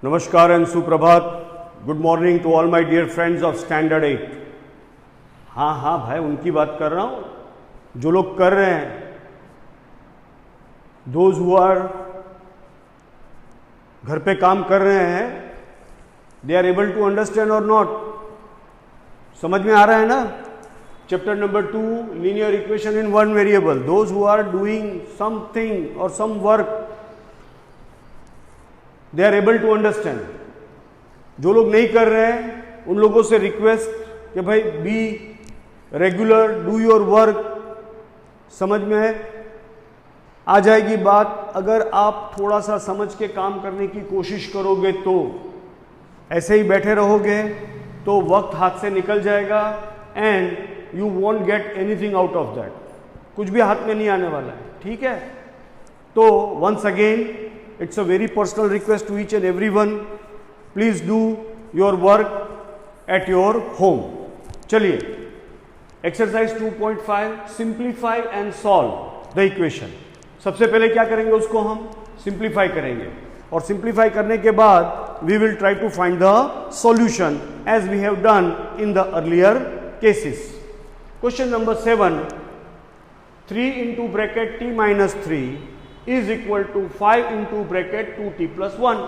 नमस्कार एंड सुप्रभात. Good morning to all my dear friends of standard 8. हाँ भाई, उनकी बात कर रहा हूँ जो लोग कर रहे हैं. दोज हु आर घर पे काम कर रहे हैं, they are able to understand और नॉट. समझ में आ रहा है ना? Chapter number 2, linear equation in one variable. Those who are doing something और some work, they are able to understand. जो लोग नहीं कर रहे हैं उन लोगों से रिक्वेस्ट कि भाई be regular, do your work. समझ में आ जाएगी बात अगर आप थोड़ा सा समझ के काम करने की कोशिश करोगे. तो ऐसे ही बैठे रहोगे तो वक्त हाथ से निकल जाएगा and you want get anything out of that. कुछ भी हाथ में नहीं आने वाला है. ठीक है? तो once again it's a very personal request to each and everyone, please do your work at your home. चलिए, exercise 2.5, simplify and solve the equation. सबसे पहले क्या करेंगे, उसको हम simplify करेंगे और simplify करने के बाद we will try to find the solution as we have done in the earlier cases. Question number 7, 3 into bracket t minus 3 is equal to 5 into bracket 2t plus 1.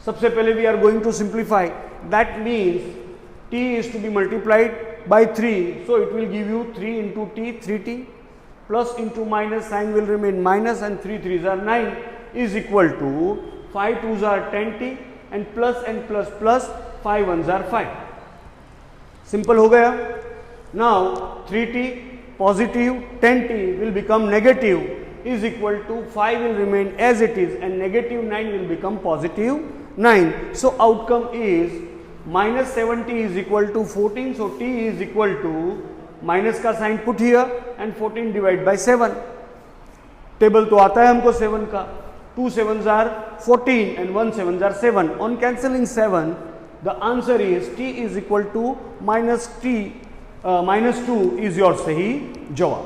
सबसे पहले we are going to simplify. That means t is to be multiplied by 3. So it will give you 3 into t, 3t, plus into minus, sign will remain minus, and 3 3s are 9 is equal to 5 2s are 10t and plus 5 1s are 5. Simple हो गया. Now 3t positive, 10t will become negative is equal to 5 will remain as it is and negative 9 will become positive 9. So outcome is minus 7t is equal to 14. So t is equal to minus का sign put here and 14 divided by 7. Table तो आता है हमको 7 का. 2 7s are 14 and 1 7s are 7. On cancelling 7, the answer is t is equal to minus 2 is your सही जवाब.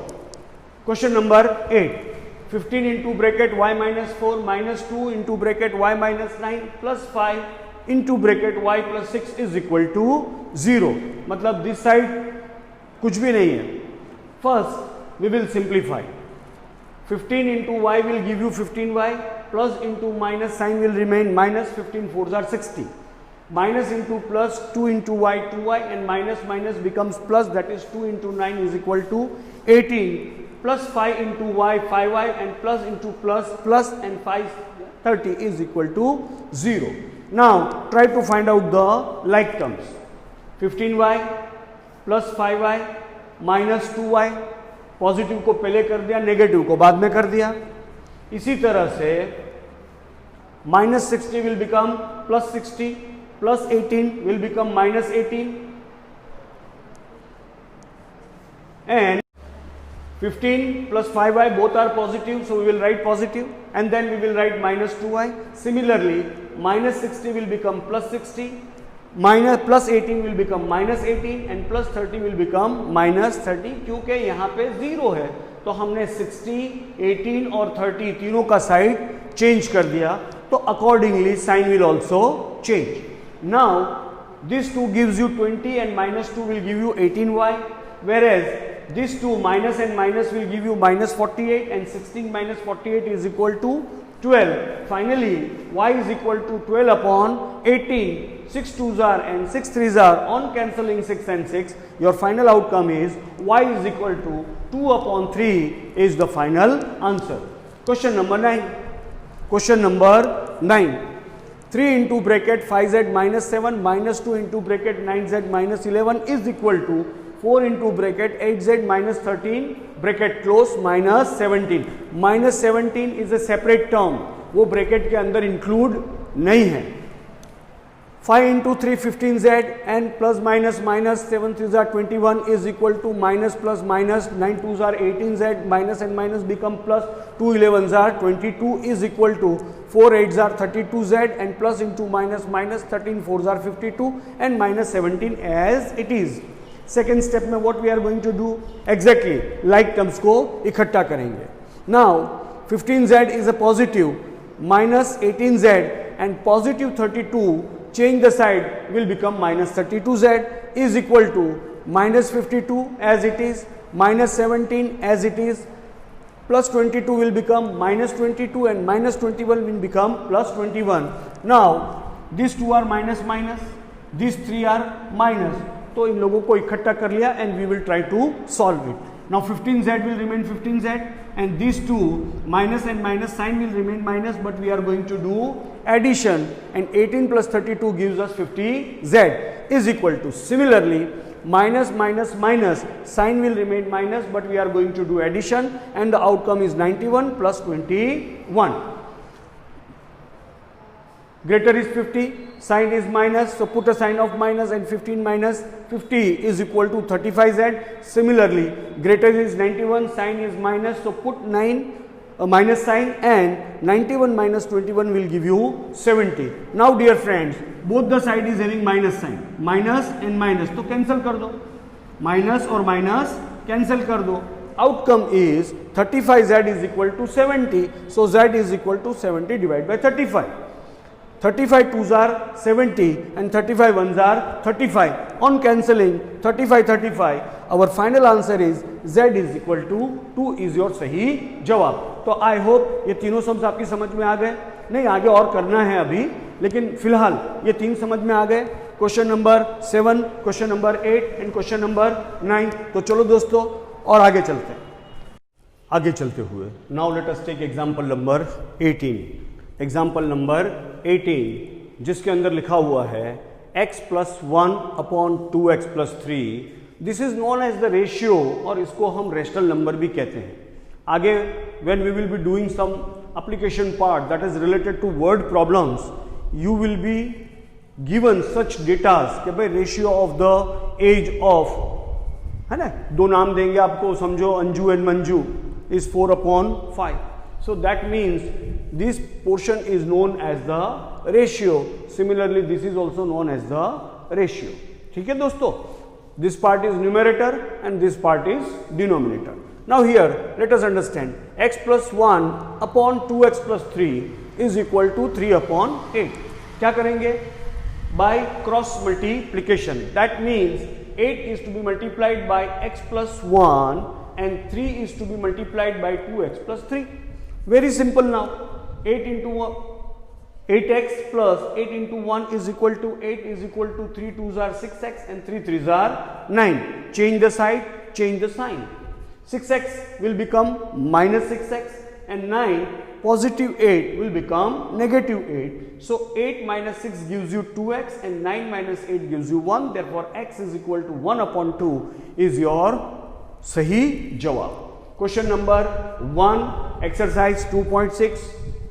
Question number 8. 15 into bracket y minus 4 minus 2 into bracket y minus 9 plus 5 into bracket y plus 6 is equal to 0. मतलब this side कुछ भी नहीं है. First we will simplify. 15 into y will give you 15y plus into minus sign will remain minus. 15 4s are 60. Minus into plus 2 into y 2y and minus becomes plus, that is 2 into 9 is equal to 18. Plus 5 into y 5y and plus into plus and 5 30 is equal to 0. Now try to find out the like terms. 15y plus 5y minus 2y. Positive को पहले कर दिया, negative को बाद में कर दिया. इसी तरह से minus 60 will become plus 60, plus 18 will become minus 18 and 15 plus 5y both are positive, so we will write positive and then we will write minus 2y. Similarly, minus 60 will become plus 60, plus 18 will become minus 18 and plus 30 will become minus 30. क्योंकि यहाँ पे 0 है तो हमने 60, 18 और 30 तीनों का side change कर दिया, तो accordingly sign will also change. Now this 2 gives you 20 and minus 2 will give you 18y, whereas these two minus and minus will give you minus 48 and 16 minus 48 is equal to 12. Finally, y is equal to 12 upon 18. 6 2s are and 6 3s are. On cancelling 6 and 6, your final outcome is y is equal to 2 upon 3 is the final answer. Question number 9. Question number 9. 3 into bracket 5z minus 7 minus 2 into bracket 9z minus 11 is equal to 4 into bracket 8z minus 13 bracket close minus 17. Minus 17 is a separate term, वो bracket के अंदर include नहीं है. 5 into 3 15z and plus minus 7 3s are 21 is equal to minus plus minus 9 2s are 18z minus and minus become plus 2 11s are 22 is equal to 4 8s are 32z and plus into minus 13 4s are 52 and minus 17 as it is. Second step में what we are going to do, exactly like terms को इकट्ठा करेंगे. Now 15z is a positive, minus 18z and positive 32, change the side, will become minus 32z is equal to minus 52 as it is, minus 17 as it is, plus 22 will become minus 22 and minus 21 will become plus 21. Now these two are minus minus, these three are minus, तो इन लोगों को इकट्ठा कर लिया and we will try to solve it. Now 15z will remain 15z and these two minus and minus sign will remain minus, but we are going to do addition and 18 plus 32 gives us 50z is equal to, similarly minus minus minus sign will remain minus, but we are going to do addition and the outcome is 91 plus 21. Greater is 50, sign is minus, so put a sign of minus and 15 minus 50 is equal to 35z. Similarly, greater is 91, sign is minus, so put 9 minus sign and 91 minus 21 will give you 70. Now dear friends, both the side is having minus sign, minus and minus, तो cancel कर दो, minus और minus cancel कर दो. Outcome is 35z is equal to 70, so z is equal to 70 divided by 35. 35 2s are 70 and 35 1s are 35. On cancelling 35 35, our final answer is z is equal to 2 is your सही जवाब. तो I hope ये तीनों sums आपकी समझ में आ गए. नहीं, आगे और करना है अभी, लेकिन फिलहाल ये तीन समझ में आ गए. Question number 7, question number 8 and question number 9. तो चलो दोस्तों और आगे चलते हैं. आगे चलते हुए now let us take example number 18. Example number 18 जिसके अंदर लिखा हुआ है x plus 1 upon 2x plus 3. This is known as the ratio और इसको हम रेशनल नंबर भी कहते हैं. आगे when we will be doing some application part that is related to word problems, you will be given such datas कि भाई ratio of the age of, है ना, दो नाम देंगे आपको, समझो Anju and Manju is 4 upon 5. So that means this portion is known as the ratio. Similarly, this is also known as the ratio. ठीक है दोस्तों, this part is numerator and this part is denominator. Now here let us understand x plus 1 upon 2x plus 3 is equal to 3 upon 8. क्या करेंगे? By cross multiplication. That means 8 is to be multiplied by x plus 1 and 3 is to be multiplied by 2x plus 3. Very simple now. 8 into 8x plus 8 into 1 is equal to 8 is equal to 3 2s are 6x and 3 3s are 9. Change the side, change the sign. 6x will become minus 6x and 9 positive 8 will become negative 8. So 8 minus 6 gives you 2x and 9 minus 8 gives you 1. Therefore x is equal to 1 upon 2 is your सही जवाब. Question number 1, exercise 2.6,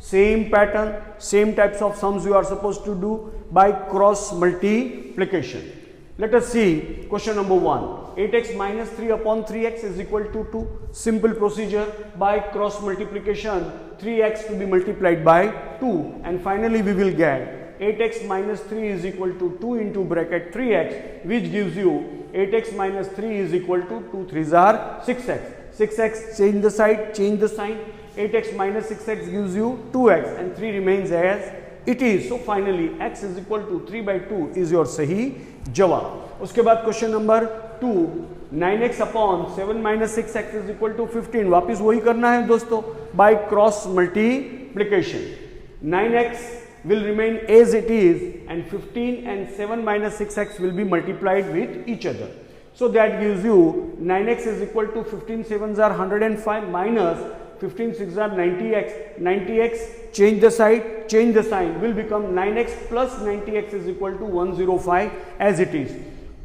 same pattern, same types of sums you are supposed to do by cross multiplication. Let us see question number 1. 8x minus 3 upon 3x is equal to 2. Simple procedure. By cross multiplication, 3x to be multiplied by 2 and finally we will get 8x minus 3 is equal to 2 into bracket 3x, which gives you 8x minus 3 is equal to 2 3s are 6x. 6x, change the side, change the sign. 8x minus 6x gives you 2x and 3 remains as it is. So finally x is equal to 3 by 2 is your सही जवाब. उसके बाद question number 2, 9x upon 7 minus 6x is equal to 15. वापिस वही करना है दोस्तों by cross multiplication. 9x will remain as it is and 15 and 7 minus 6x will be multiplied with each other. So that gives you 9x is equal to 15 7s are 105 minus 15 6s are 90x. 90x, change the side, change the sign, will become 9x plus 90x is equal to 105 as it is.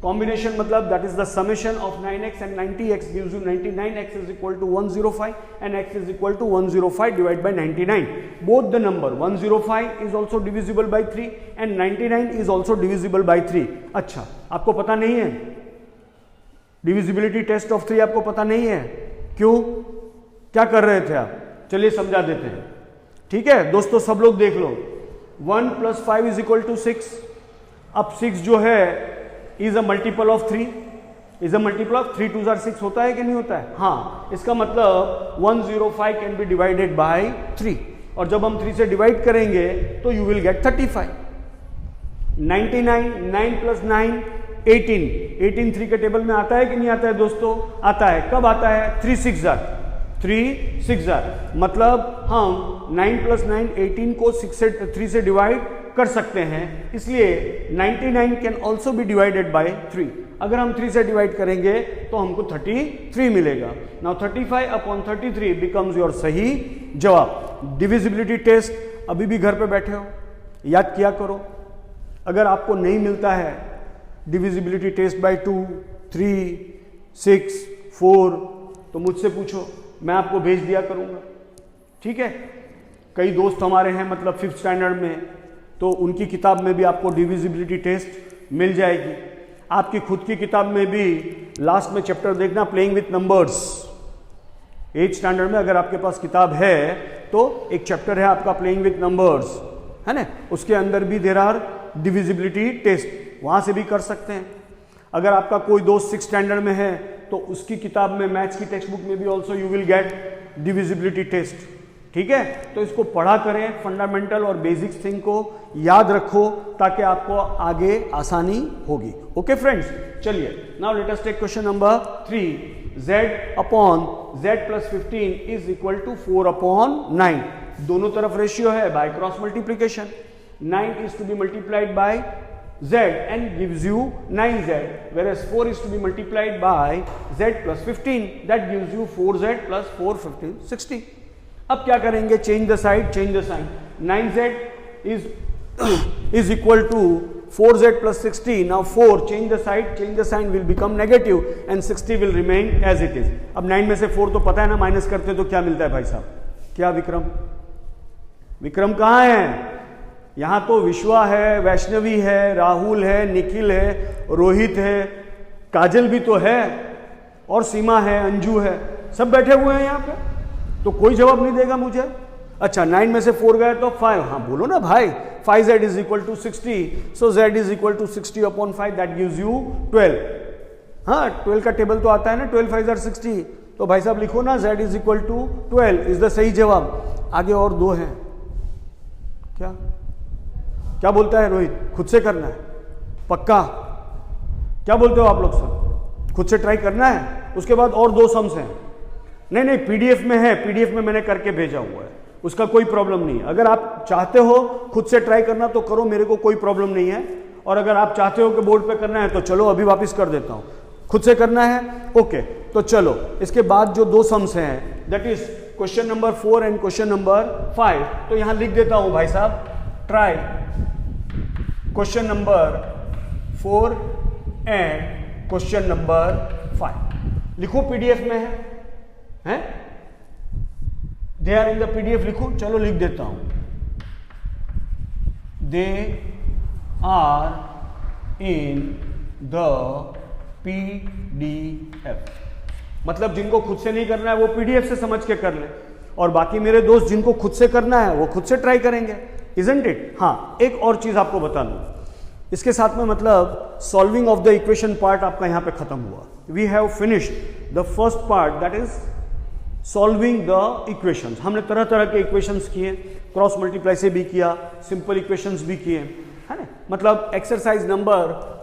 Combination मतलब that is the summation of 9x and 90x gives you 99x is equal to 105 and x is equal to 105 divided by 99. Both the number 105 is also divisible by 3 and 99 is also divisible by 3. अच्छा, आपको पता नहीं है divisibility test of 3, आपको पता नहीं है? क्यों, क्या कर रहे थे आप? चलिए समझा देते हैं. ठीक है दोस्तों, सब लोग देख लो. 1 plus 5 is equal to 6. अब 6 जो है is a multiple of 3. Is a multiple of 3 2s are 6 होता है कि नहीं होता है? हाँ, इसका मतलब 105 कैन बी डिवाइडेड बाय 3. और जब हम 3 से डिवाइड करेंगे तो यू विल गेट 35। 99, 9 प्लस 9 18, 18 3 के टेबल में आता है कि नहीं आता है दोस्तों? आता है। कब आता है? 3 6 जार, 3 6 जार, मतलब हम 9 प्लस 9 18 को 3 से डिवाइड कर सकते हैं, इसलिए 99 can also be divided by 3। अगर हम 3 से डिवाइड करेंगे तो हमको 33 मिलेगा। नाउ 35 अपॉन 33 बिकम्स योर सही जवाब। डिविजिबिलिटी टेस्ट अभी भी घर पे बैठे हो, याद किया करो। अगर आपको नहीं मिलता है डिविजिबिलिटी टेस्ट बाय 2, 3, 6, 4 तो मुझसे पूछो, मैं आपको भेज दिया करूंगा, ठीक है। कई दोस्त हमारे हैं मतलब 5th स्टैंडर्ड में, तो उनकी किताब में भी आपको डिविजिबिलिटी टेस्ट मिल जाएगी। आपकी खुद की किताब में भी लास्ट में चैप्टर देखना, playing with numbers. 8th standard में अगर आपके पास किताब है तो एक चैप्टर है आपका प्लेइंग विथ नंबर्स, है ना, उसके अंदर भी देयर आर डिविजिबिलिटी टेस्ट, वहां से भी कर सकते हैं। अगर आपका कोई दोस्त 6th स्टैंडर्ड में है तो उसकी किताब में, मैथ्स की टेक्स्ट बुक में भी also you will get divisibility test, ठीक है। तो इसको पढ़ा करें, फंडामेंटल और बेसिक्स थिंग को याद रखो ताकि आपको आगे आसानी होगी। ओके फ्रेंड्स, चलिए now let us take question number 3। z upon z plus 15 is equal to 4 upon 9। दोनों तरफ रेशियो है by cross multiplication. 9 is to be multiplied by z and gives you 9z, whereas 4 is to be multiplied by z plus 15, that gives you 4z plus 4 15 60। अब क्या करेंगे? Change the side, change the sign. 9z is equal to 4z plus 60. Now 4, change the side, change the sign, will become negative and 60 will remain as it is। अब 9 में से 4 तो पता है ना, माइनस करते तो क्या मिलता है भाई साहब? क्या विक्रम? विक्रम कहाँ है? यहां तो विश्वा है, वैष्णवी है, राहुल है, निखिल है, रोहित है, काजल भी तो है, और सीमा है, अंजू है, सब बैठे हुए हैं यहाँ पे, तो कोई जवाब नहीं देगा मुझे। अच्छा, 9 में से 4 गए तो 5। हाँ बोलो ना भाई, 5z is equal to 60, so z is equal to 60 upon 5, that gives you 12। हाँ, 12 का टेबल तो आता है ना, 12 5 60, तो भाई साहब लिखो ना, z is equal to 12 is the सही जवाब। आगे और 2 हैं, क्या क्या बोलता है रोहित? खुद से करना है पक्का? क्या बोलते हो आप लोग सब? खुद से ट्राई करना है? उसके बाद और 2 सम्स हैं। नहीं नहीं, पीडीएफ में है, पीडीएफ में मैंने करके भेजा हुआ है, उसका कोई प्रॉब्लम नहीं है। अगर आप चाहते हो खुद से ट्राई करना तो करो, मेरे को कोई प्रॉब्लम नहीं है। और अगर आप चाहते हो कि बोर्ड पे करना है तो चलो अभी वापस कर देता हूं। खुद से करना है, ओके। तो चलो इसके बाद जो 2 सम्स हैं, that is question number 4 and question number 5, तो यहां लिख देता हूं भाई साहब, try question number 4 and question number 5। लिखो, पीडीएफ में है? They are in the PDF, लिखो। चलो लिख देता हूं, they are in the PDF. मतलब जिनको खुद से नहीं करना है वो पीडीएफ से समझ के कर ले, और बाकी मेरे दोस्त जिनको खुद से करना है वो खुद से ट्राई करेंगे, इजंट इट? हाँ, एक और चीज आपको बता दूं इसके साथ में, मतलब solving of the equation part आपका यहां पे खत्म हुआ। We have finished the first part, that is solving the equations. हमने तरह तरह के इक्वेशंस किए, क्रॉस मल्टीप्लाई से भी किया, सिंपल इक्वेशंस भी किए, है ना। मतलब एक्सरसाइज नंबर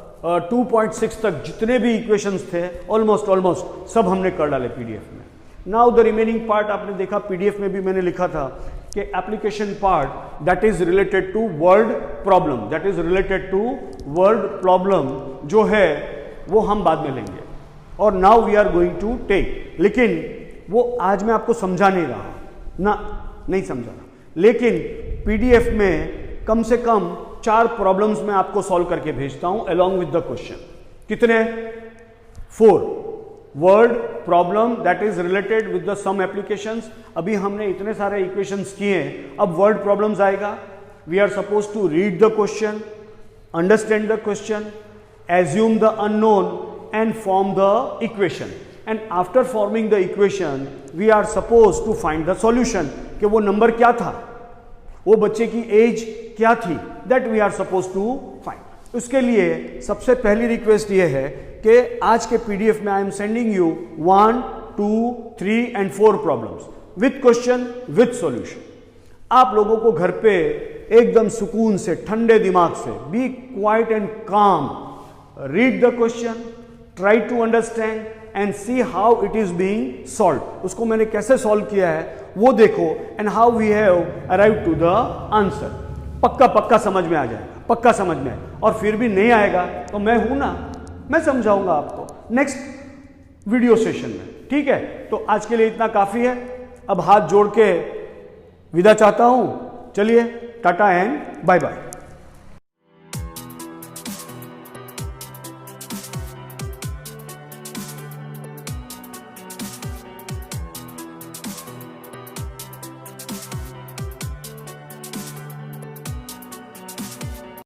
2.6 तक जितने भी इक्वेशंस थे ऑलमोस्ट सब हमने कर डाले पीडीएफ में। नाउ द रिमेनिंग पार्ट आपने देखा, पीडीएफ में भी मैंने लिखा था कि application part that is related to word problem, that is related to word problem जो है वो हम बाद में लेंगे, और now we are going to take. लेकिन वो आज मैं आपको समझा नहीं रहा ना, नहीं समझा रहा, लेकिन पीडीएफ में कम से कम 4 प्रॉब्लम्स मैं आपको सॉल्व करके भेजता हूं अलोंग विद द क्वेश्चन। कितने? 4 word problem that is related with the some applications. अभी हमने इतने सारे इक्वेशंस किए, अब वर्ड प्रॉब्लम्स आएगा। We are suppose to read the question, understand the question, assume the unknown and form the equation, and after forming the equation we are suppose to find the solution, कि वो number क्या था, वो बच्चे की age क्या थी, that we are suppose to find. उसके लिए सबसे पहली रिक्वेस्ट ये है कि आज के पीडीएफ में I am sending you 1, 2, 3 and 4 problems with question with solution. आप लोगों को घर पे एकदम सुकून से, ठंडे दिमाग से, be quiet and calm, read the question, try to understand and see how it is being solve. उसको मैंने कैसे सॉल्व किया है वो देखो, and how we have arrive to the answer. पक्का समझ में आ जाएगा, पक्का समझ में आए। और फिर भी नहीं आएगा तो मैं हूं ना, मैं समझाऊंगा आपको नेक्स्ट वीडियो सेशन में, ठीक है। तो आज के लिए इतना काफी है। अब हाथ जोड़ के विदा चाहता हूं। चलिए, टाटा एंड बाय बाय।